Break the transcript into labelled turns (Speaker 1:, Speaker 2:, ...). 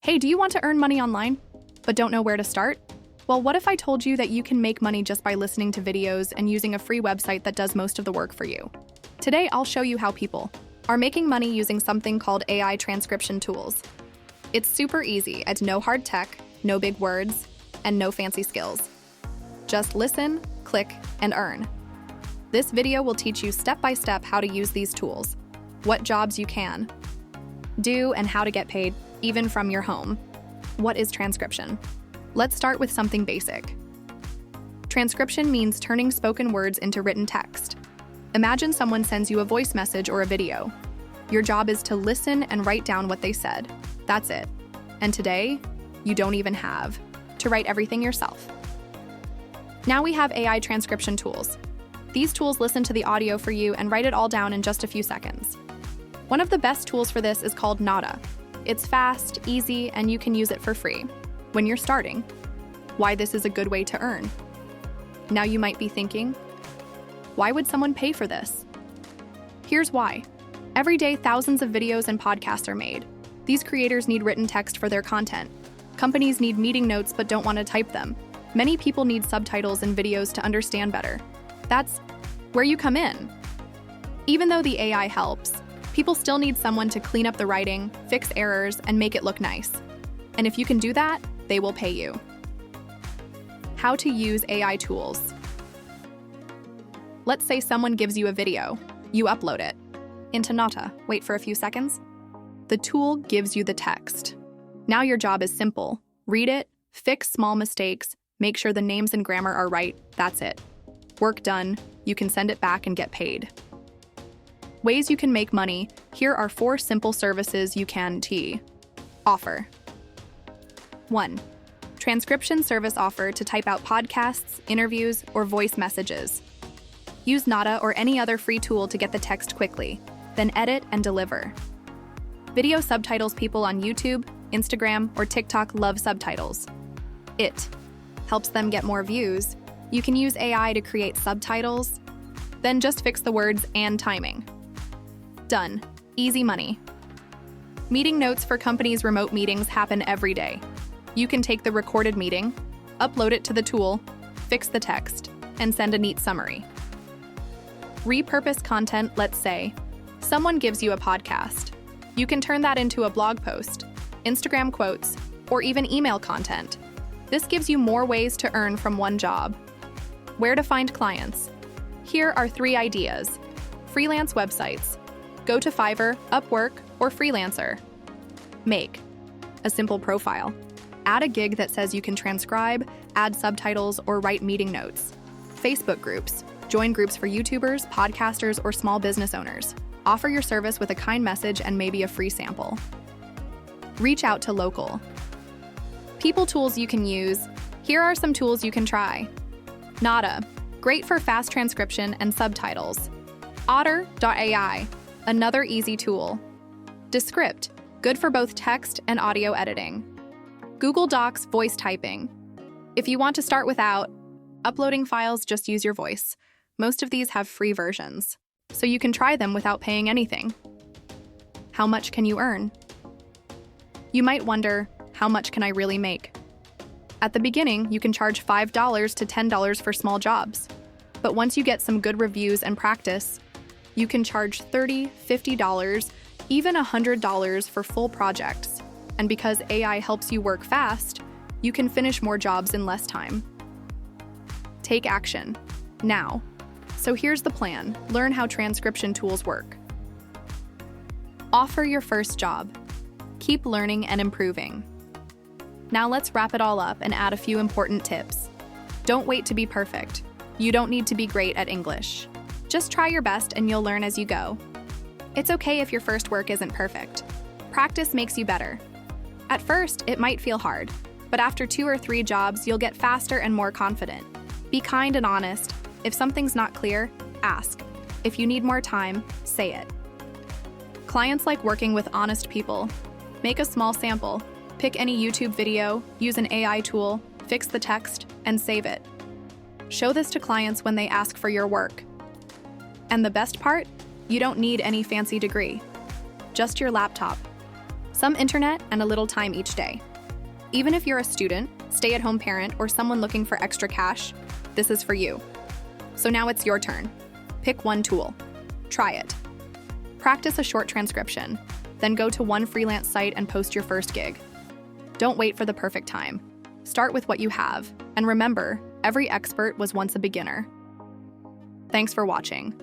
Speaker 1: Hey, do you want to earn money online, but don't know where to start? Well, what if I told you that you can make money just by listening to videos and using a free website that does most of the work for you? Today, I'll show you how people are making money using something called AI transcription tools. It's super easy and no hard tech, no big words, and no fancy skills. Just listen, click, and earn. This video will teach you step-by-step how to use these tools, what jobs you can do, and how to get paid, even from your home. What is transcription? Let's start with something basic. Transcription means turning spoken words into written text. Imagine someone sends you a voice message or a video. Your job is to listen and write down what they said. That's it. And today, you don't even have to write everything yourself. Now we have AI transcription tools. These tools listen to the audio for you and write it all down in just a few seconds. One of the best tools for this is called Notta. It's fast, easy, and you can use it for free when you're starting. Why this is a good way to earn. Now you might be thinking, why would someone pay for this? Here's why. Every day, thousands of videos and podcasts are made. These creators need written text for their content. Companies need meeting notes but don't want to type them. Many people need subtitles in videos to understand better. That's where you come in. Even though the AI helps, people still need someone to clean up the writing, fix errors, and make it look nice. And if you can do that, they will pay you. How to use AI tools. Let's say someone gives you a video. You upload it into Notta. Wait for a few seconds. The tool gives you the text. Now your job is simple. Read it, fix small mistakes, make sure the names and grammar are right. That's it. Work done. You can send it back and get paid. Ways you can make money. Here are 4 simple services you can offer. 1. Transcription service offer to type out podcasts, interviews, or voice messages. Use Notta or any other free tool to get the text quickly, then edit and deliver. Video subtitles. People on YouTube, Instagram, or TikTok love subtitles. It helps them get more views. You can use AI to create subtitles, then just fix the words and timing. Done. Easy money. Meeting notes for companies. Remote meetings happen every day. You can take the recorded meeting, upload it to the tool, fix the text, and send a neat summary. Repurpose content. Let's say someone gives you a podcast. You can turn that into a blog post, Instagram quotes, or even email content. This gives you more ways to earn from one job. Where to find clients? Here are 3 ideas. Freelance websites. Go to Fiverr, Upwork, or Freelancer. Make a simple profile. Add a gig that says you can transcribe, add subtitles, or write meeting notes. Facebook groups. Join groups for YouTubers, podcasters, or small business owners. Offer your service with a kind message and maybe a free sample. Reach out to local people. Tools you can use. Here are some tools you can try. Notta, great for fast transcription and subtitles. Otter.ai, another easy tool. Descript, good for both text and audio editing. Google Docs voice typing. If you want to start without uploading files, just use your voice. Most of these have free versions, so you can try them without paying anything. How much can you earn? You might wonder, how much can I really make? At the beginning, you can charge $5 to $10 for small jobs. But once you get some good reviews and practice, you can charge $30, $50, even $100 for full projects. And because AI helps you work fast, you can finish more jobs in less time. Take action now. So here's the plan. Learn how transcription tools work. Offer your first job. Keep learning and improving. Now let's wrap it all up and add a few important tips. Don't wait to be perfect. You don't need to be great at English. Just try your best and you'll learn as you go. It's okay if your first work isn't perfect. Practice makes you better. At first, it might feel hard, but after 2 or 3 jobs, you'll get faster and more confident. Be kind and honest. If something's not clear, ask. If you need more time, say it. Clients like working with honest people. Make a small sample. Pick any YouTube video, use an AI tool, fix the text, and save it. Show this to clients when they ask for your work. And the best part? You don't need any fancy degree. Just your laptop. Some internet and a little time each day. Even if you're a student, stay-at-home parent, or someone looking for extra cash, this is for you. So now it's your turn. Pick one tool. Try it. Practice a short transcription, then go to one freelance site and post your first gig. Don't wait for the perfect time. Start with what you have, and remember, every expert was once a beginner. Thanks for watching.